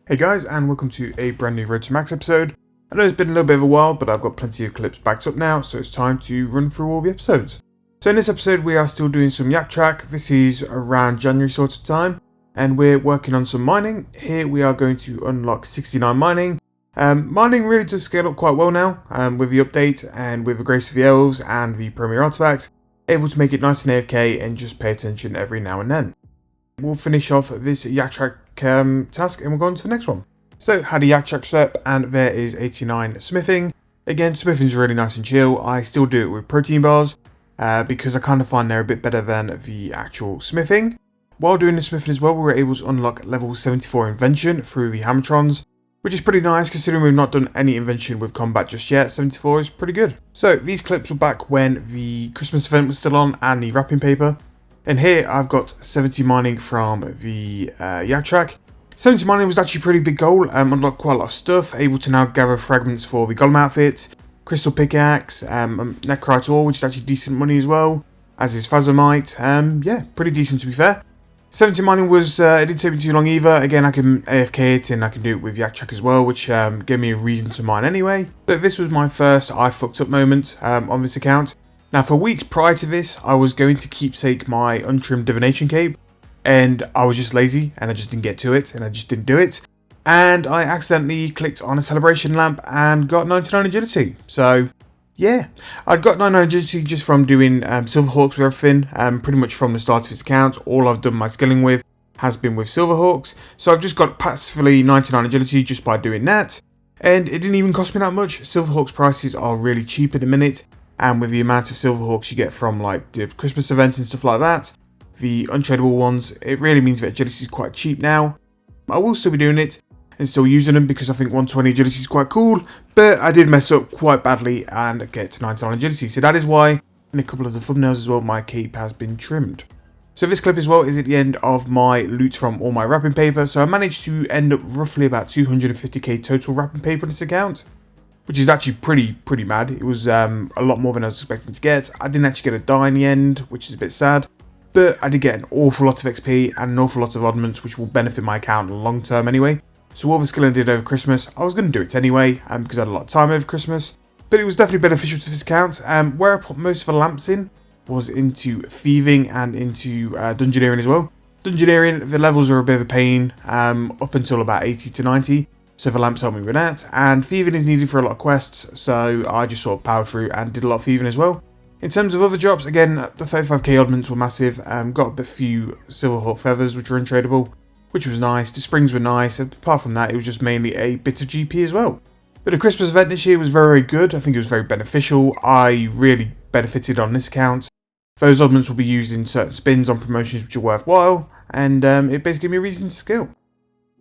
Hey guys, and welcome to a brand new Road to Max episode. I know it's been a little bit of a while, but I've got plenty of clips backed up now, so it's time to run through all the episodes. So in this episode we are still doing some yak track. This is around January sort of time, and we're working on some mining. Here we are going to unlock 69 mining. Mining really does scale up quite well now, with the update and with the Grace of the Elves and the Premier Artifacts, able to make it nice and AFK and just pay attention every now and then. We'll finish off this yak track task and we'll go on to the next one. So had a yak track step, and there is 89 smithing. Again, smithing's really nice and chill. I still do it with protein bars because I kind of find they're a bit better than the actual smithing. While doing the smithing as well, we were able to unlock level 74 invention through the hammertrons, which is pretty nice considering we've not done any invention with combat just yet. 74 is pretty good. So these clips were back when the Christmas event was still on and the wrapping paper. And here I've got 70 mining from the yak track. 70 mining was actually a pretty big goal. Unlocked quite a lot of stuff. Able to now gather fragments for the golem outfit, crystal pickaxe, nechrite ore, which is actually decent money as well, as is phasomite. Yeah, pretty decent to be fair. 70 mining was, it didn't take me too long either. Again, I can AFK it and I can do it with yak track as well, which gave me a reason to mine anyway. But this was my first I fucked up moment on this account. Now, for weeks prior to this, I was going to keepsake my untrimmed divination cape, and I was just lazy, and I just didn't get to it, and I just didn't do it. And I accidentally clicked on a celebration lamp and got 99 agility. So, yeah, I'd got 99 agility just from doing Silverhawks with everything. Pretty much from the start of this account, all I've done my skilling with has been with Silverhawks. So I've just got passively 99 agility just by doing that. And it didn't even cost me that much. Silverhawks prices are really cheap at the minute. And with the amount of Silverhawks you get from like the Christmas event and stuff like that, the untradeable ones, it really means that agility is quite cheap now. I will still be doing it and still using them because I think 120 agility is quite cool, but I did mess up quite badly and get to 99 agility. So that is why in a couple of the thumbnails as well, my cape has been trimmed. So this clip as well is at the end of my loot from all my wrapping paper. So I managed to end up roughly about 250k total wrapping paper on this account, which is actually pretty mad. It was a lot more than I was expecting to get. I didn't actually get a die in the end, which is a bit sad. But I did get an awful lot of XP and an awful lot of oddments, which will benefit my account long term anyway. So all the skilling I did over Christmas, I was going to do it anyway, because I had a lot of time over Christmas. But it was definitely beneficial to this account. Where I put most of the lamps in was into thieving and into dungeoneering as well. Dungeoneering, the levels are a bit of a pain, up until about 80 to 90. So the lamps help me with that, and thieving is needed for a lot of quests, so I just sort of powered through and did a lot of thieving as well. In terms of other drops, again, the 35k oddments were massive, got a few Silverhawk feathers which were untradeable, which was nice. The springs were nice, apart from that it was just mainly a bit of GP as well. But the Christmas event this year was very good. I think it was very beneficial. I really benefited on this account. Those oddments will be used in certain spins on promotions which are worthwhile, and it basically gave me a reason to skill.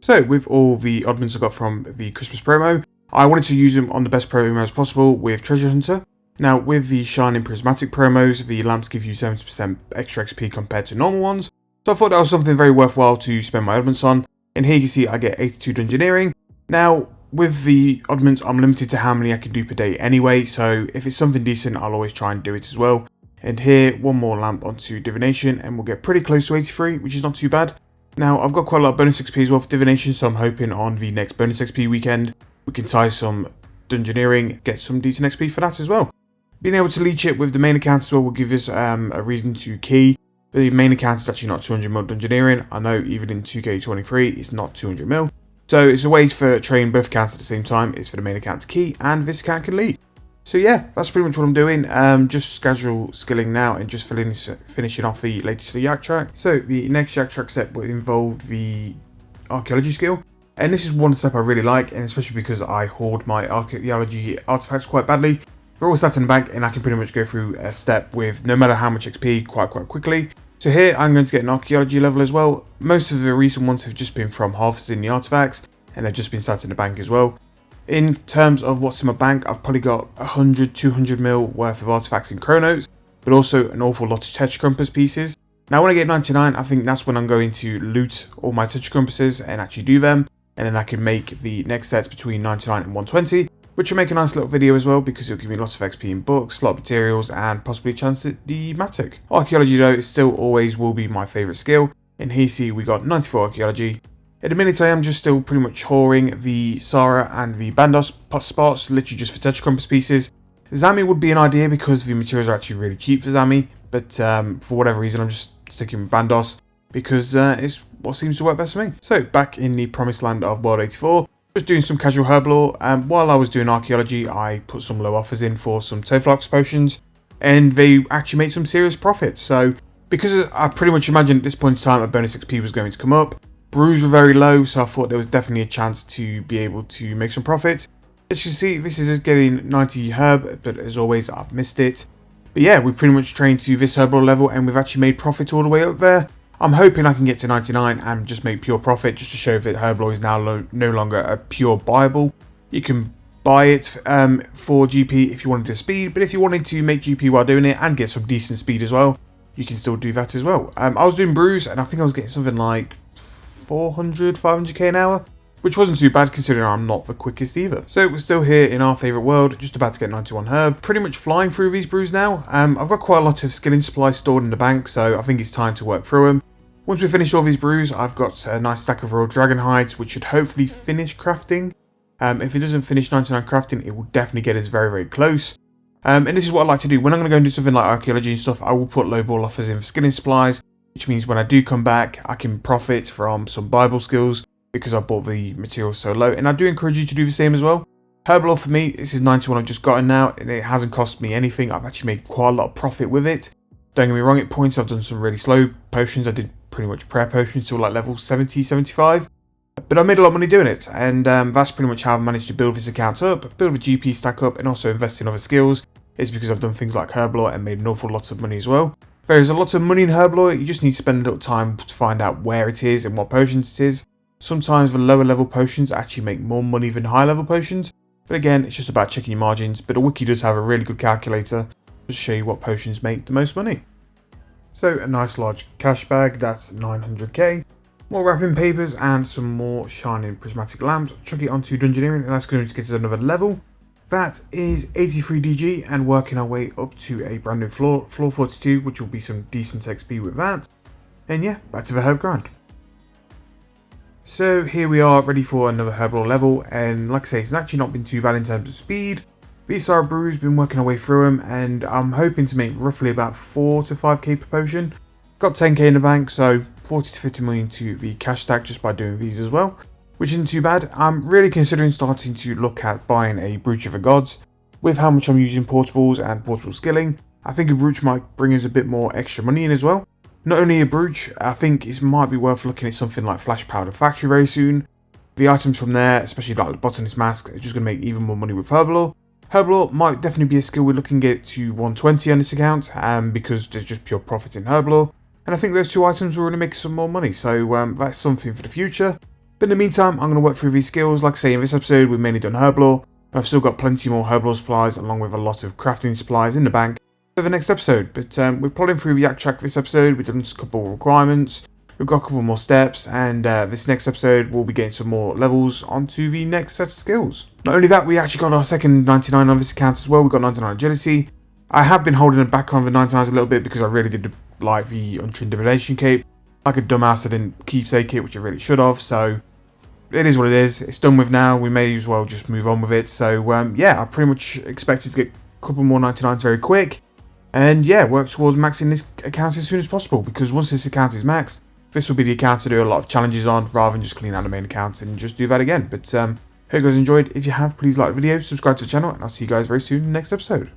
So with all the oddments I got from the Christmas promo, I wanted to use them on the best promos possible with Treasure Hunter. Now with the Shining Prismatic promos, the lamps give you 70% extra XP compared to normal ones. So I thought that was something very worthwhile to spend my oddments on. And here you can see I get 82 dungeoneering. Now with the oddments, I'm limited to how many I can do per day anyway. So if it's something decent, I'll always try and do it as well. And here, one more lamp onto divination and we'll get pretty close to 83, which is not too bad. Now, I've got quite a lot of bonus XP as well for divination, so I'm hoping on the next bonus XP weekend, we can tie some dungeoneering, get some decent XP for that as well. Being able to leech it with the main account as well will give us a reason to key. The main account is actually not 200 mil dungeoneering. I know even in 2K23, it's not 200 mil. So it's a way for trading both accounts at the same time. It's for the main account to key, and this account can lead. So yeah, that's pretty much what I'm doing. Just casual skilling now and just finishing off the latest yak track. So the next yak track step will involve the Archeology skill. And this is one step I really like, and especially because I hoard my Archeology artifacts quite badly. They're all sat in the bank and I can pretty much go through a step with no matter how much XP quite quickly. So here I'm going to get an Archeology level as well. Most of the recent ones have just been from harvesting the artifacts, and they've just been sat in the bank as well. In terms of what's in my bank, I've probably got 100-200 mil worth of artifacts in Chronos, but also an awful lot of Tetracompass pieces. Now when I get 99, I think that's when I'm going to loot all my Tetracompasses and actually do them, and then I can make the next set between 99 and 120, which will make a nice little video as well because it'll give me lots of XP in books, a lot of materials, and possibly a chance at the Matic. Archeology though, is still always will be my favourite skill, and here you see we got 94 Archeology, At the minute I am just still pretty much whoring the Sara and the Bandos spots, literally just for Tetracompass pieces. Zami would be an idea because the materials are actually really cheap for Zami, but for whatever reason I'm just sticking with Bandos because it's what seems to work best for me. So back in the promised land of World 84, just doing some casual herblore, and while I was doing archaeology I put some low offers in for some Toflox potions, and they actually made some serious profits. So because I pretty much imagined at this point in time a bonus XP was going to come up, brews were very low, so I thought there was definitely a chance to be able to make some profit. As you see, this is just getting 90 herb, but as always I've missed it. But yeah, we pretty much trained to this herblore level and we've actually made profit all the way up there. I'm hoping I can get to 99 and just make pure profit, just to show that herblore is now no longer a pure buyable. You can buy it for GP if you wanted to speed, but if you wanted to make GP while doing it and get some decent speed as well, you can still do that as well. I was doing brews and I think I was getting something like 400, 500k an hour, which wasn't too bad considering I'm not the quickest either. So we're still here in our favourite world, just about to get 91 herb, pretty much flying through these brews now. I've got quite a lot of skilling supplies stored in the bank, so I think it's time to work through them. Once we finish all these brews, I've got a nice stack of raw dragon hides, which should hopefully finish crafting. If it doesn't finish 99 crafting, it will definitely get us very, very close. And this is what I like to do. When I'm going to go and do something like archaeology and stuff, I will put lowball offers in for skilling supplies, which means when I do come back, I can profit from some Bible skills because I bought the materials so low. And I do encourage you to do the same as well. Herblore for me, this is 91 I've just gotten now, and it hasn't cost me anything. I've actually made quite a lot of profit with it. Don't get me wrong, at points I've done some really slow potions. I did pretty much prayer potions till like level 70, 75. But I made a lot of money doing it, and that's pretty much how I've managed to build this account up, build a GP stack up, and also invest in other skills. It's because I've done things like herblore and made an awful lot of money as well. There is a lot of money in herblore, you just need to spend a little time to find out where it is and what potions it is. Sometimes the lower level potions actually make more money than high level potions, but again, it's just about checking your margins. But the wiki does have a really good calculator to show you what potions make the most money. So a nice large cash bag, that's 900k. More wrapping papers and some more shining prismatic lamps. Chuck it onto Dungeoneering and that's going to get us another level. That is 83 DG and working our way up to a brand new floor 42, which will be some decent XP with that. And yeah, back to the herb grind. So here we are ready for another herblore level, and like I say, it's actually not been too bad in terms of speed. These are brews, been working our way through them, and I'm hoping to make roughly about 4 to 5k per potion. Got 10k in the bank, so 40 to 50 million to the cash stack just by doing these as well, which isn't too bad. I'm really considering starting to look at buying a Brooch of the Gods. With how much I'm using portables and portable skilling, I think a Brooch might bring us a bit more extra money in as well. Not only a Brooch, I think it might be worth looking at something like Flash Powder Factory very soon. The items from there, especially like the Botanist Mask, are just going to make even more money with herblore. Herblore might definitely be a skill we're looking to get to 120 on this account, because there's just pure profit in herblore. And I think those two items will really make some more money, so that's something for the future. But in the meantime, I'm going to work through these skills. Like I say, in this episode, we've mainly done herblore, but I've still got plenty more herblore supplies, along with a lot of crafting supplies in the bank for the next episode. But we're plodding through the Yak Track this episode. We've done a couple of requirements, we've got a couple more steps, and this next episode we'll be getting some more levels onto the next set of skills. Not only that, we actually got our second 99 on this account as well. We got 99 agility. I have been holding it back on the 99s a little bit because I really did like the Untrimmed Divination cape. Like a dumbass, I didn't keepsake it, which I really should have, so it is what it is. It's done with now. We may as well just move on with it. So yeah, I pretty much expected to get a couple more 99s very quick. And yeah, work towards maxing this account as soon as possible, because once this account is maxed, this will be the account to do a lot of challenges on, rather than just clean out the main account and just do that again. But hope you guys enjoyed. If you have, please like the video, subscribe to the channel, and I'll see you guys very soon in the next episode.